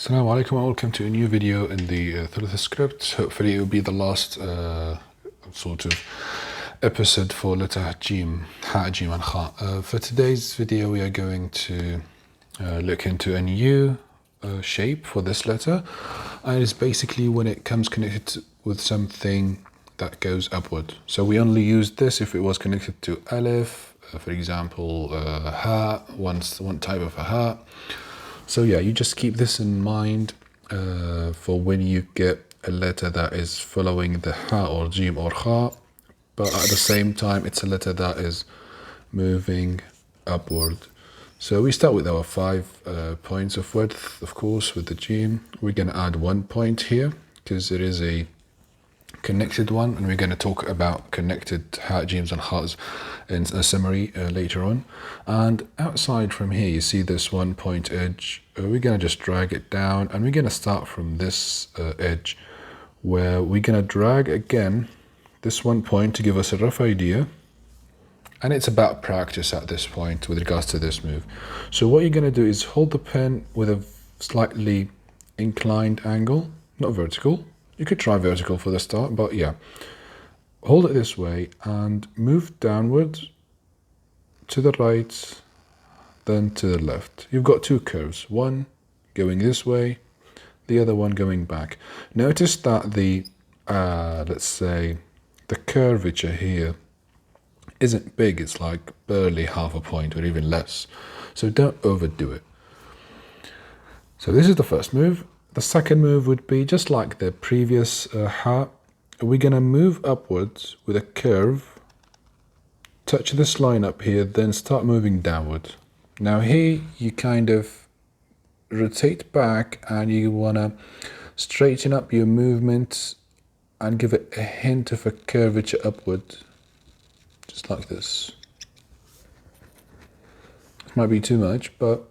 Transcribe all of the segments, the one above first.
Assalamu alaikum and welcome to a new video in the Thuluth script. Hopefully it will be the last sort of episode for letter Jeem, Ha, Jeem and Kha. For today's video we are going to look into a new shape for this letter, and it's basically when it comes connected with something that goes upward. So we only use this if it was connected to Alif, for example Ha, one type of a Ha. So yeah, you just keep this in mind for when you get a letter that is following the Ha or Jeem or Kha, but at the same time it's a letter that is moving upward. So we start with our 5 points of width, of course, with the Jeem. We're going to add 1 point here because it is a connected one, and we're going to talk about connected Ha, Jeems and Khas in a summary later on. And outside from here you see this 1 point edge. We're going to just drag it down, and we're going to start from this edge where we're going to drag again this 1 point to give us a rough idea, and it's about practice at this point with regards to this move. So what you're going to do is hold the pen with a slightly inclined angle, not vertical. You could try vertical for the start, but yeah, hold it this way and move downwards to the right, then to the left. You've got 2 curves, one going this way, the other one going back. Notice that the let's say the curvature here isn't big, it's like barely half a point or even less, so don't overdo it. So this is the first move. The second move would be just like the previous Ha. We're going to move upwards with a curve, touch this line up here, then start moving downward. Now here you kind of rotate back and you want to straighten up your movement and give it a hint of a curvature upward, just like this. It might be too much, but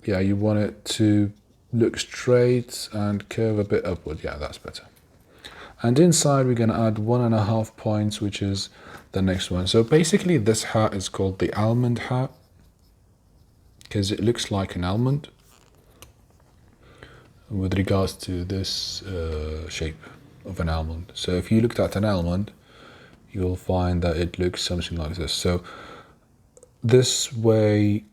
yeah, you want it to look straight and curve a bit upward. Yeah, that's better. And inside we're going to add 1.5 points, which is the next one. So basically this Ha is called the almond Ha because it looks like an almond with regards to this shape of an almond. So if you looked at an almond, you'll find that it looks something like this. So this way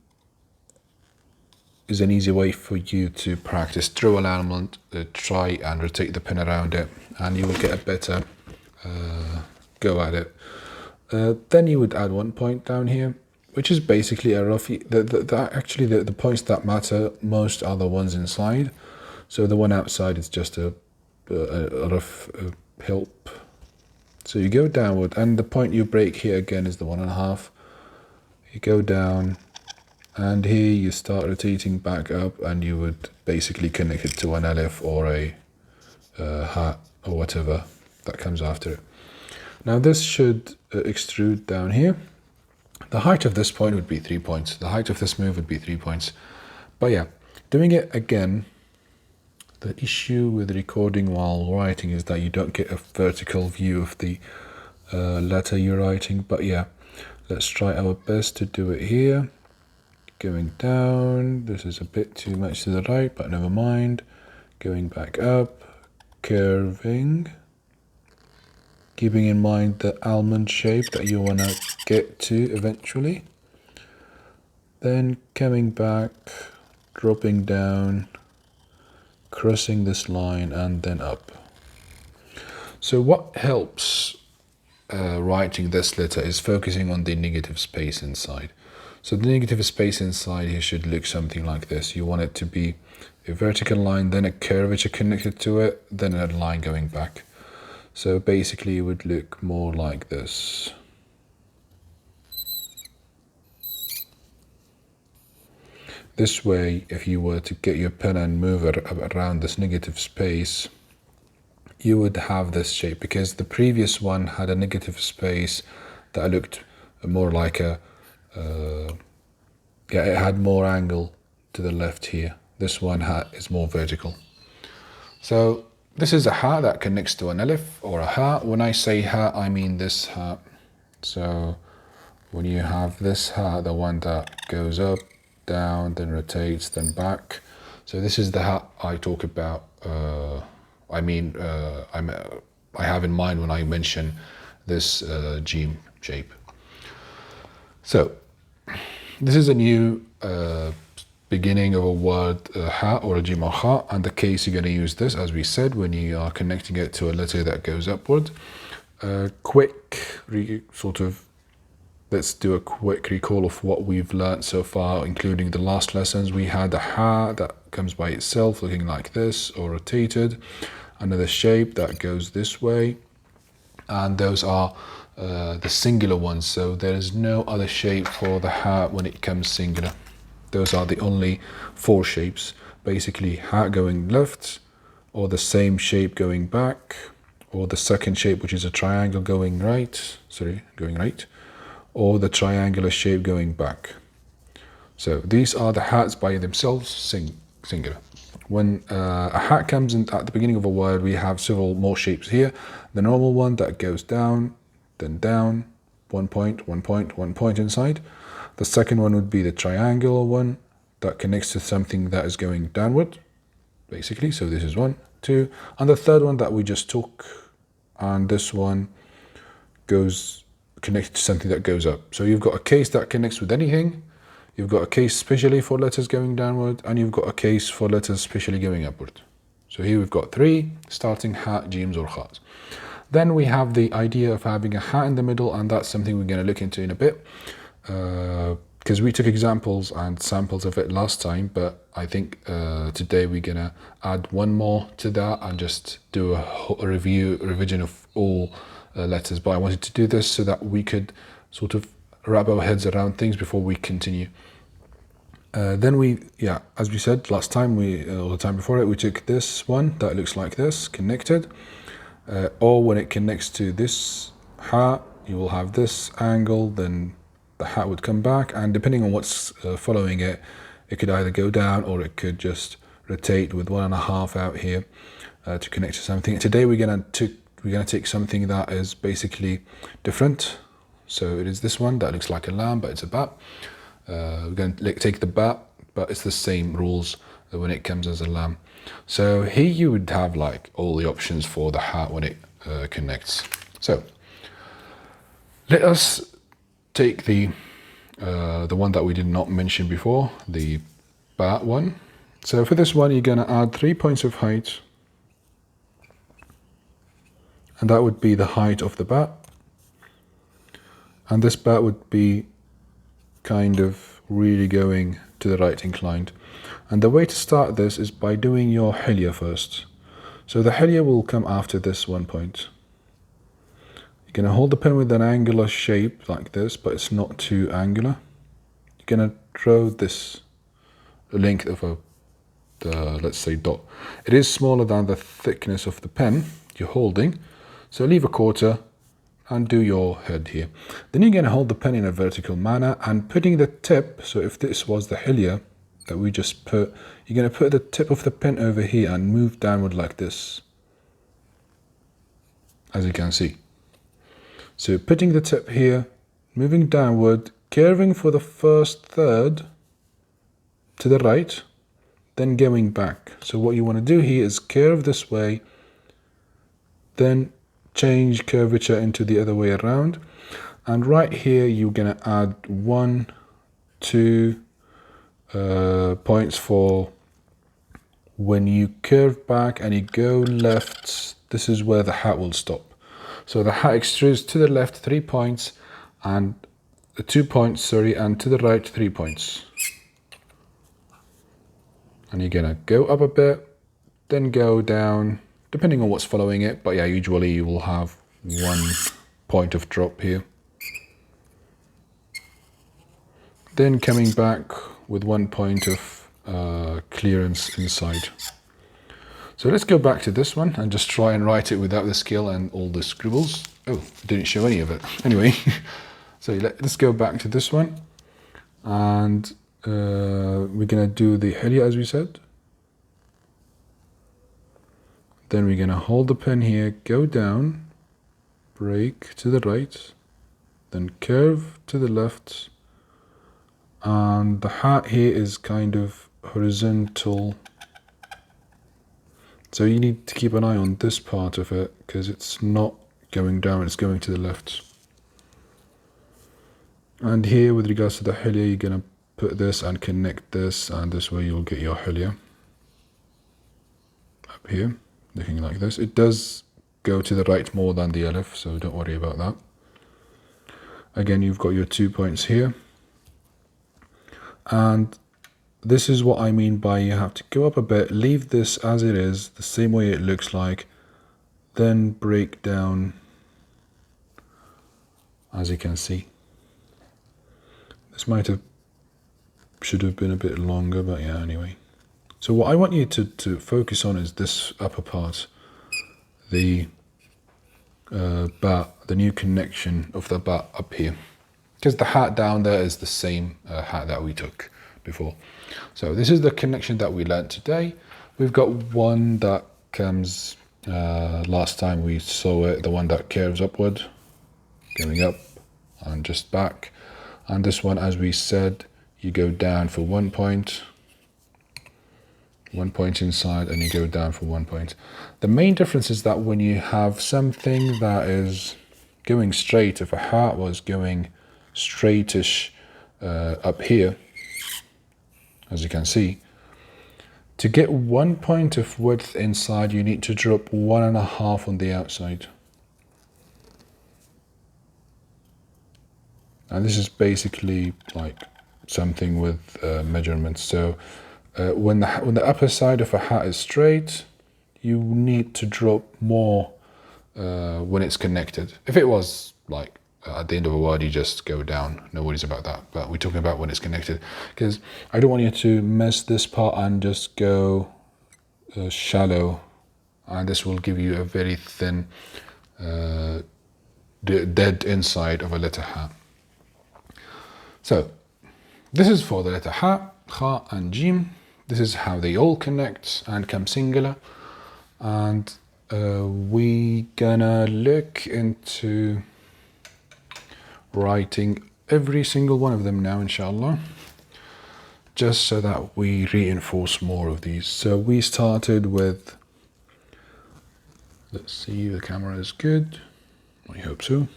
is an easy way for you to practice. Draw an almond, try and rotate the pen around it, and you will get a better go at it. Then you would add 1 point down here, which is basically a rough. Actually, the points that matter most are the ones inside. So the one outside is just a rough help. So you go downward, and the point you break here again is the 1.5. You go down, and here you start rotating back up, and you would basically connect it to an Alif or a Ha or whatever that comes after it. Now this should extrude down here. The height of this point would be 3 points. The height of this move would be 3 points. But yeah, doing it again, the issue with recording while writing is that you don't get a vertical view of the letter you're writing. But yeah, let's try our best to do it here. Going down, this is a bit too much to the right, but never mind. Going back up, curving, keeping in mind the almond shape that you want to get to eventually. Then coming back, dropping down, crossing this line, and then up. So what helps writing this letter is focusing on the negative space inside. So the negative space inside here should look something like this. You want it to be a vertical line, then a curvature connected to it, then a line going back. So basically it would look more like this. This way, if you were to get your pen and move it around this negative space, you would have this shape, because the previous one had a negative space that looked more like a yeah, it had more angle to the left here. This one is more vertical. So this is a Ha that connects to an Alif or a Ha. When I say Ha, I mean this Ha. So when you have this Ha, the one that goes up, down, then rotates, then back. So this is the hat I talk about. I have in mind when I mention this Jeem shape. So this is a new beginning of a word hat or a Jeem or ha, and the case you're going to use this, as we said, when you are connecting it to a letter that goes upward. Let's do a quick recall of what we've learned so far, including the last lessons. We had a ha that comes by itself, looking like this, or rotated. Another shape that goes this way. And those are the singular ones. So there is no other shape for the ha when it comes singular. Those are the only 4 shapes. Basically, ha going left, or the same shape going back, or the second shape, which is a triangle going right, or the triangular shape going back. So these are the hats by themselves, singular. When a hat comes in at the beginning of a word, we have several more shapes here. The normal one that goes down, then down, 1 point, 1 point, 1 point inside. The second one would be the triangular one that connects to something that is going downward, basically. So this is 1, 2, and the third one that we just took, and this one goes connected to something that goes up. So you've got a case that connects with anything, you've got a case specially for letters going downward, and you've got a case for letters specially going upward. So here we've got 3 starting hat, jeems or khas. Then we have the idea of having a hat in the middle, and that's something we're going to look into in a bit, because we took examples and samples of it last time, but I think today we're going to add one more to that and just do a revision of all letters. But I wanted to do this so that we could sort of wrap our heads around things before we continue. Then as we said last time, or the time before it, we took this one that looks like this, connected, or when it connects to this hat, you will have this angle, then the hat would come back, and depending on what's following it, it could either go down or it could just rotate with 1.5 out here to connect to something. Today we're going to take something that is basically different. So it is this one that looks like a lamb, but it's a bat. We're going to take the bat, but it's the same rules when it comes as a lamb. So here you would have like all the options for the hat when it connects. So let us take the one that we did not mention before, the bat one. So for this one, you're going to add 3 points of height, and that would be the height of the bat. And this bat would be kind of really going to the right inclined. And the way to start this is by doing your hilya first. So the hilya will come after this 1 point. You're going to hold the pen with an angular shape like this, but it's not too angular. You're going to draw this length of let's say dot. It is smaller than the thickness of the pen you're holding, so leave a quarter and do your head here. Then you're going to hold the pen in a vertical manner and putting the tip, so if this was the hilya that we just put, you're going to put the tip of the pen over here and move downward like this, as you can see. So putting the tip here, moving downward, curving for the first third to the right, then going back. So what you want to do here is curve this way, then change curvature into the other way around. And right here, you're going to add 1, 2 points for when you curve back and you go left. This is where the hat will stop. So the hat extrudes to the left 3 points, and 2 points, and to the right 3 points. And you're gonna go up a bit, then go down, depending on what's following it. But yeah, usually you will have 1 point of drop here. Then coming back with 1 point of clearance inside. So let's go back to this one and just try and write it without the skill and all the scribbles. Oh, didn't show any of it. Anyway, so let's go back to this one. And we're going to do the hilya as we said. Then we're going to hold the pen here, go down, break to the right, then curve to the left. And the hat here is kind of horizontal So you need to keep an eye on this part of it because it's not going down, it's going to the left. And here with regards to the hilya, you're going to put this and connect this, and this way you'll get your hilya up here, looking like this. It does go to the right more than the alif, so don't worry about that. Again, you've got your 2 points here. And this is what I mean by you have to go up a bit, leave this as it is, the same way it looks like, then break down, as you can see. This should have been a bit longer, but yeah, anyway. So what I want you to focus on is this upper part, the ba, the new connection of the ba up here. Because the hat down there is the same hat that we took before. So this is the connection that we learned today. We've got one that comes, last time we saw it, the one that curves upward, going up and just back. And this one, as we said, you go down for 1 point, 1 point inside, and you go down for 1 point. The main difference is that when you have something that is going straight, if a hat was going straightish up here, as you can see, to get 1 point of width inside, you need to drop 1.5 on the outside. And this is basically like something with measurements. So when the upper side of a hat is straight, you need to drop more when it's connected. If it was like at the end of a word, you just go down, no worries about that. But we're talking about when it's connected, because I don't want you to mess this part and just go shallow, and this will give you a very thin dead inside of a letter hat. So this is for the letter ha, kha and jim. This is how they all connect and come singular. And we gonna look into writing every single one of them now, inshallah, just so that we reinforce more of these. So we started with, let's see, the camera is good, I hope so.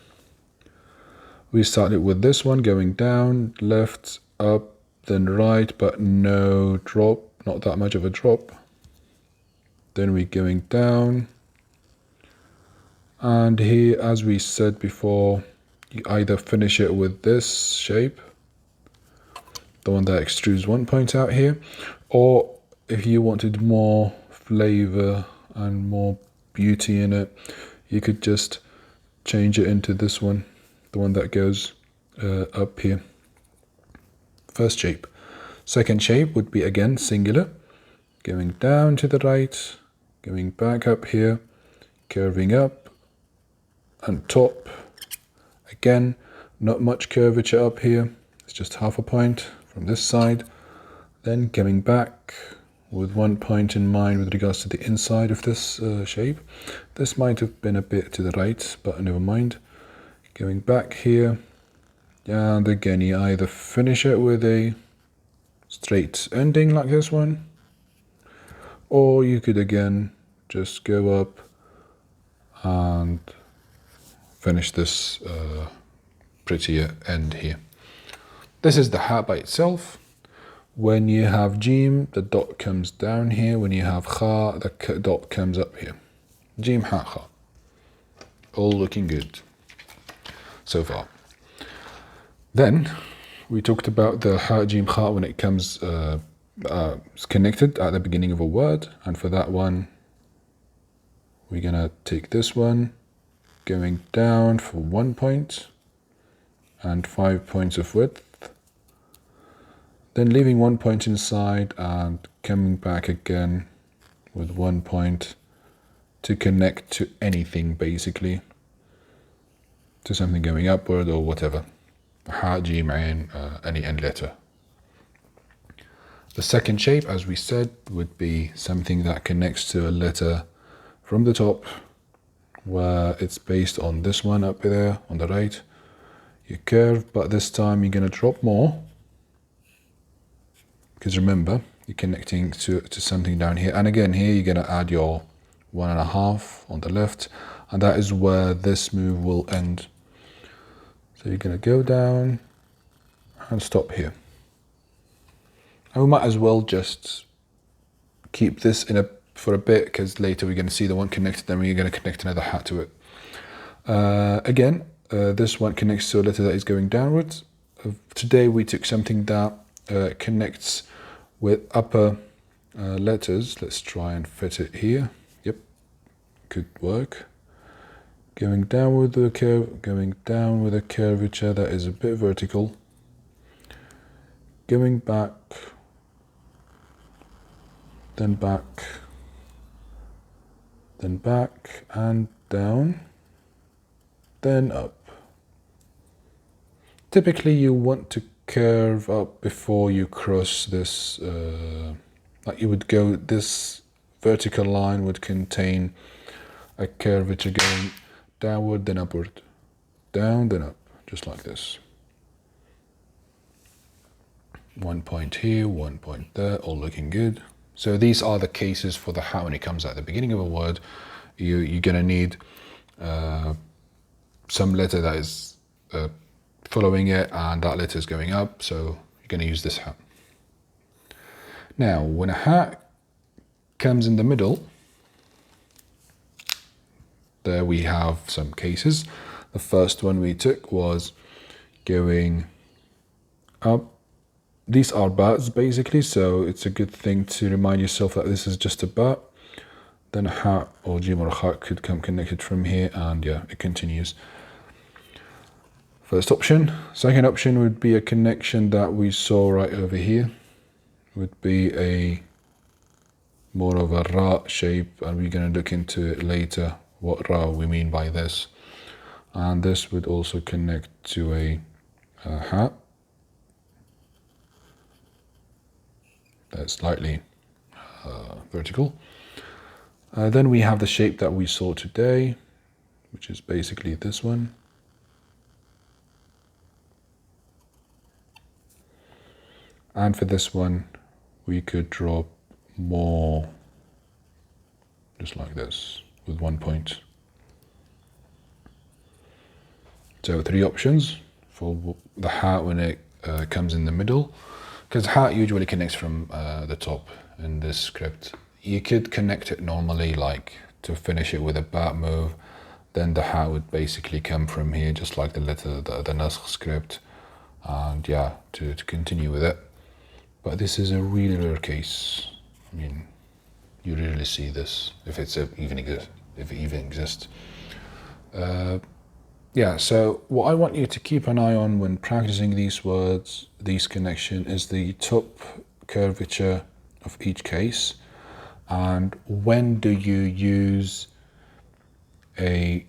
We started with this one going down, left, up, then right, but no drop, not that much of a drop. Then we're going down, and here, as we said before, you either finish it with this shape, the one that extrudes 1 point out here, or if you wanted more flavor and more beauty in it, you could just change it into this one, the one that goes up here. First shape. Second shape would be again singular, going down to the right, going back up here, curving up and top. Again, not much curvature up here, it's just half a point from this side. Then coming back with 1 point in mind with regards to the inside of this shape. This might have been a bit to the right, but never mind. Going back here, and again you either finish it with a straight ending like this one, or you could again just go up and finish this prettier end here. This is the hat by itself. When you have Jeem, the dot comes down here. When you have Kha, the dot comes up here. Jeem, Ha, Kha. All looking good so far. Then we talked about the Ha, Jeem, Kha when it comes connected at the beginning of a word. And for that one, we're going to take this one, going down for 1 point and 5 points of width. Then leaving 1 point inside and coming back again with 1 point to connect to anything, basically, to something going upward or whatever. Ha, Jeem, Ain, any end letter. The second shape, as we said, would be something that connects to a letter from the top, where it's based on this one up there on the right. You curve, but this time you're going to drop more. Because remember, you're connecting to something down here. And again, here you're going to add your 1.5 on the left, and that is where this move will end. So you're going to go down and stop here. And we might as well just keep this for a bit, because later we're going to see the one connected, then we're going to connect another hat to it. Again, this one connects to a letter that is going downwards. Today we took something that connects with upper letters. Let's try and fit it here. Yep, could work. Going down with the curve, going down with a curvature that is a bit vertical. Going back, then back, then back and down, then up. Typically you want to curve up before you cross this, like you would go, this vertical line would contain a curvature going downward then upward, down then up, just like this. 1 point here, 1 point there, all looking good. So these are the cases for the hat when it comes at the beginning of a word. You're going to need some letter that is following it, and that letter is going up, so you're going to use this hat. Now, when a hat comes in the middle, there we have some cases. The first one we took was going up. These are bats basically, so it's a good thing to remind yourself that this is just a bat. Then a hat or jeem or a hat could come connected from here, and yeah, it continues. First option. Second option would be a connection that we saw right over here. Would be a more of a ra shape, and we're going to look into it later what ra we mean by this. And this would also connect to a hat that's slightly vertical. Then we have the shape that we saw today, which is basically this one. And for this one, we could draw more, just like this, with 1 point. So 3 options for the hat when it comes in the middle, because hat usually connects from the top in this script. You could connect it normally, like to finish it with a bat move, then the hat would basically come from here, just like the letter, the nasakh script, and yeah, to continue with it. But this is a really rare case. I mean, you rarely see this, if it even exists. Yeah, so what I want you to keep an eye on when practicing these words, these connections, is the top curvature of each case, and when do you use a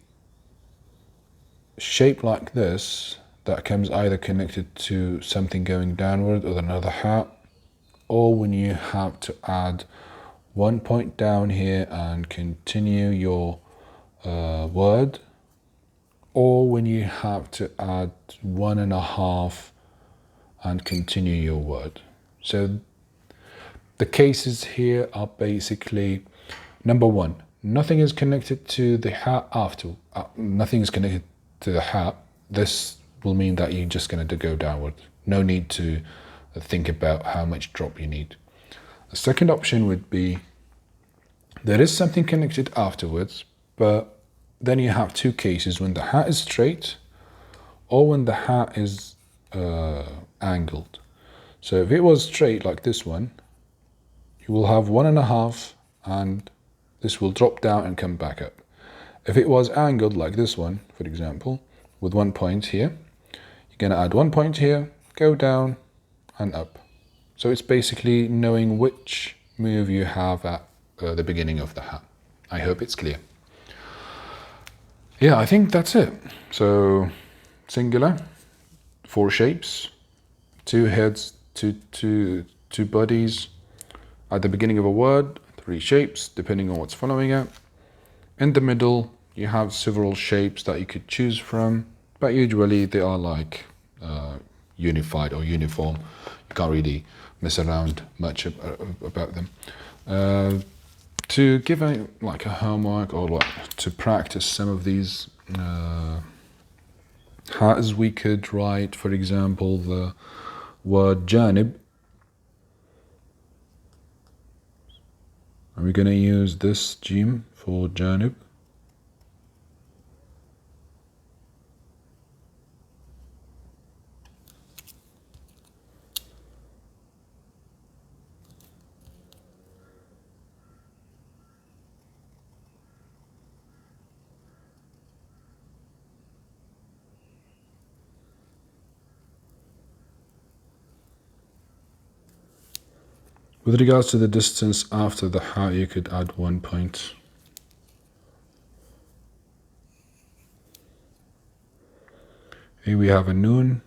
shape like this that comes either connected to something going downward or another hat, or when you have to add 1 point down here and continue your word, or when you have to add 1.5 and continue your word. So the cases here are basically, number 1, nothing is connected to the hat after, nothing is connected to the hat. This will mean that you're just going to go downward. No need to think about how much drop you need. The second option would be there is something connected afterwards, but then you have 2 cases: when the hat is straight or when the hat is angled. So if it was straight like this one, you will have 1.5 and this will drop down and come back up. If it was angled like this one, for example, with 1 point here, you're going to add 1 point here, go down and up. So it's basically knowing which move you have at the beginning of the hat. I hope it's clear. Yeah, I think that's it. So singular, 4 shapes, 2 heads, two bodies. At the beginning of a word, 3 shapes, depending on what's following it. In the middle, you have several shapes that you could choose from, but usually they are like unified or uniform. can't really mess around much about them. To give a homework or to practice some of these as we could write, for example, the word janib, and we're going to use this Jeem for janib. With regards to the distance after the ha, you could add 1 point. Here we have a noon,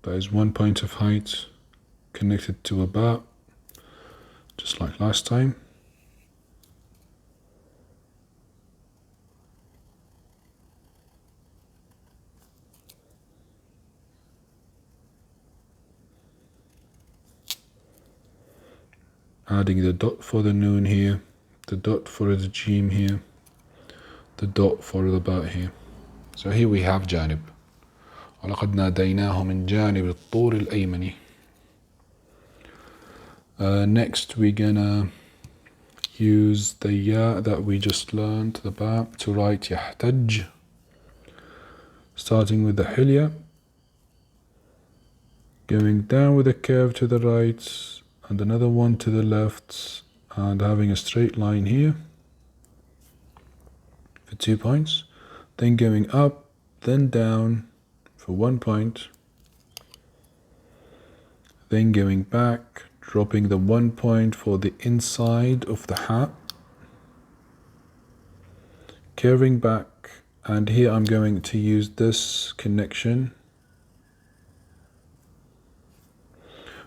that is 1 point of height connected to a ba, just like last time. Adding the dot for the noon here, the dot for the Jeem here, the dot for the ba here. So here we have janib. وَلَقَدْ نَادَيْنَاهُ مِنْ جَانِبِ الطُّورِ الْأَيْمَنِ. Next we're gonna use the ya that we just learned, the ba, to write يحتج, starting with the hilya, going down with a curve to the right, and another one to the left, and having a straight line here for 2 points, then going up, then down for 1 point, then going back, dropping the 1 point for the inside of the ha, curving back, and here I'm going to use this connection,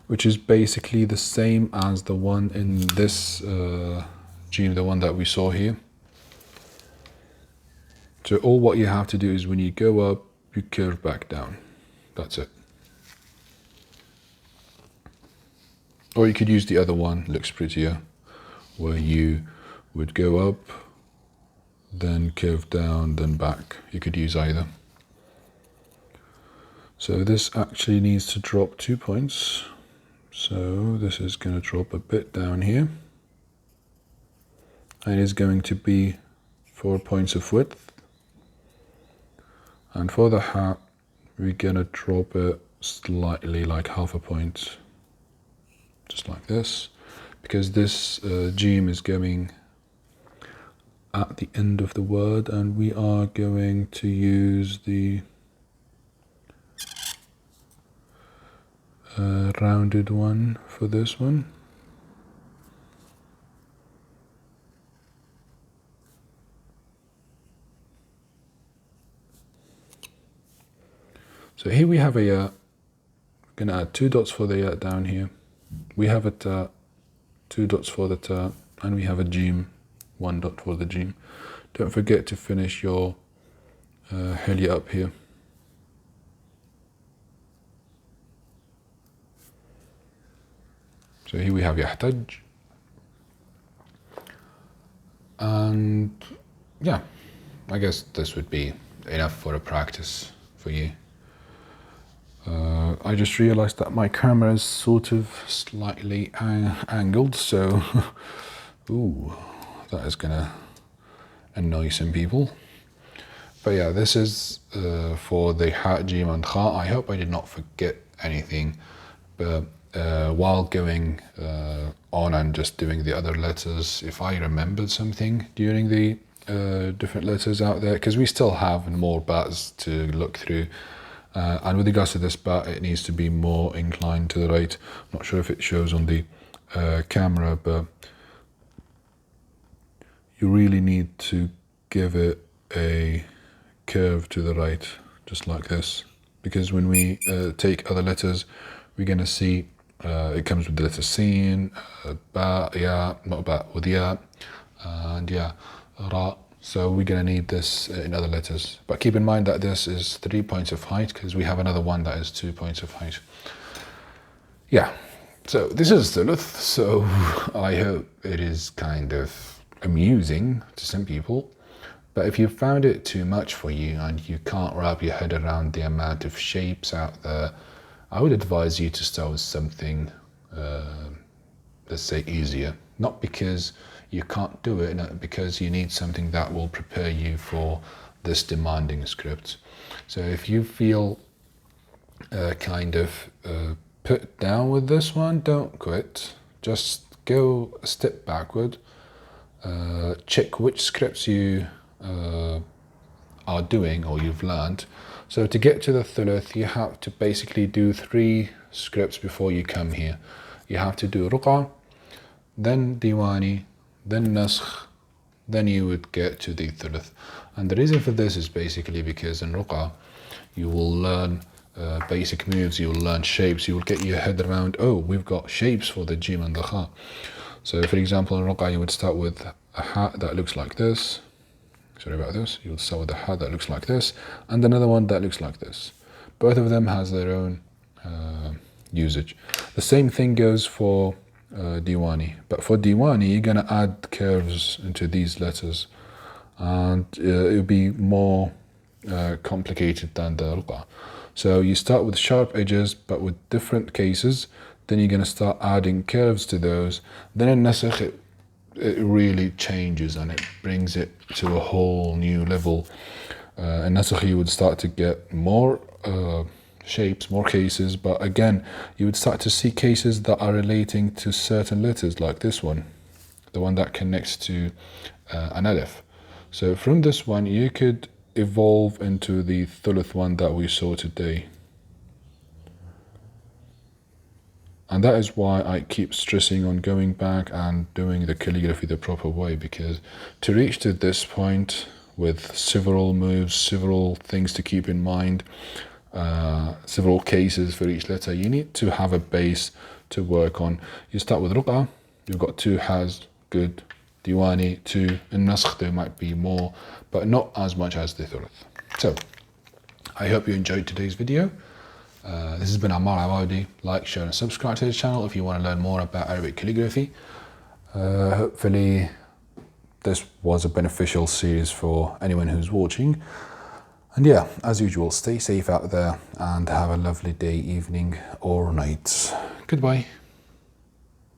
which is basically the same as the one in this Jeem, the one that we saw here. So all what you have to do is when you go up, you curve back down. That's it. Or you could use the other one, looks prettier, where you would go up, then curve down, then back. You could use either. So this actually needs to drop 2 points. So this is going to drop a bit down here. It is going to be 4 points of width. And for the hat, we're going to drop it slightly, like half a point. Just like this. Because this Jeem is going at the end of the word, and we are going to use the rounded one for this one. So here we have a ya. We're going to add 2 dots for the ya down here. We have a ta, 2 dots for the ta, and we have a Jeem, 1 dot for the Jeem. Don't forget to finish your hilya up here. So here we have يحتج, and yeah, I guess this would be enough for a practice for you. I just realized that my camera is sort of slightly angled, so ooh, that is gonna annoy some people. But yeah, this is for the ha, Jeem and kha. I hope I did not forget anything, but while going on and just doing the other letters, if I remembered something during the different letters out there, because we still have more bats to look through, and with regards to this bat, it needs to be more inclined to the right. I'm not sure if it shows on the camera, but you really need to give it a curve to the right, just like this, because when we take other letters, we're going to see it comes with the letter sin, ba, ya, not ba, with ya, and yeah, ra. So we're going to need this in other letters. But keep in mind that this is 3 points of height, because we have another one that is 2 points of height. Yeah, so this is Thuluth, so I hope it is kind of amusing to some people. But if you found it too much for you and you can't wrap your head around the amount of shapes out there, I would advise you to start with something, let's say, easier. Not because you can't do it, not because you need something that will prepare you for this demanding script. So if you feel put down with this one, don't quit. Just go a step backward. Check which scripts you are doing or you've learned. So to get to the thuluth, you have to basically do 3 scripts before you come here. You have to do ruqa, then diwani, then naskh, then you would get to the thuluth. And the reason for this is basically because in ruqa, you will learn basic moves, you will learn shapes, you will get your head around, oh, we've got shapes for the Jeem and the Kha. So for example, in ruqa, you would start with a hat that looks like this. Sorry about this. You would start with a hat that looks like this, and another one that looks like this. Both of them has their own usage. The same thing goes for diwani, but for diwani, you're gonna add curves into these letters, and it'll be more complicated than the ruqa. So you start with sharp edges, but with different cases. Then you're gonna start adding curves to those. Then in nasakh, it really changes and it brings it to a whole new level. In nasakh, you would start to get more shapes, more cases, but again, you would start to see cases that are relating to certain letters, like this one, the one that connects to an alif. So from this one, you could evolve into the thuluth one that we saw today. And that is why I keep stressing on going back and doing the calligraphy the proper way, because to reach to this point with several moves, several things to keep in mind, several cases for each letter, you need to have a base to work on. You start with ruqa, you've got 2 has, good, diwani, 2, in naskh there might be more, but not as much as the thuluth. So, I hope you enjoyed today's video. This has been Ammar Awadi. Like, share and subscribe to the channel if you want to learn more about Arabic calligraphy. Hopefully this was a beneficial series for anyone who's watching. And yeah, as usual, stay safe out there and have a lovely day, evening or night. Goodbye.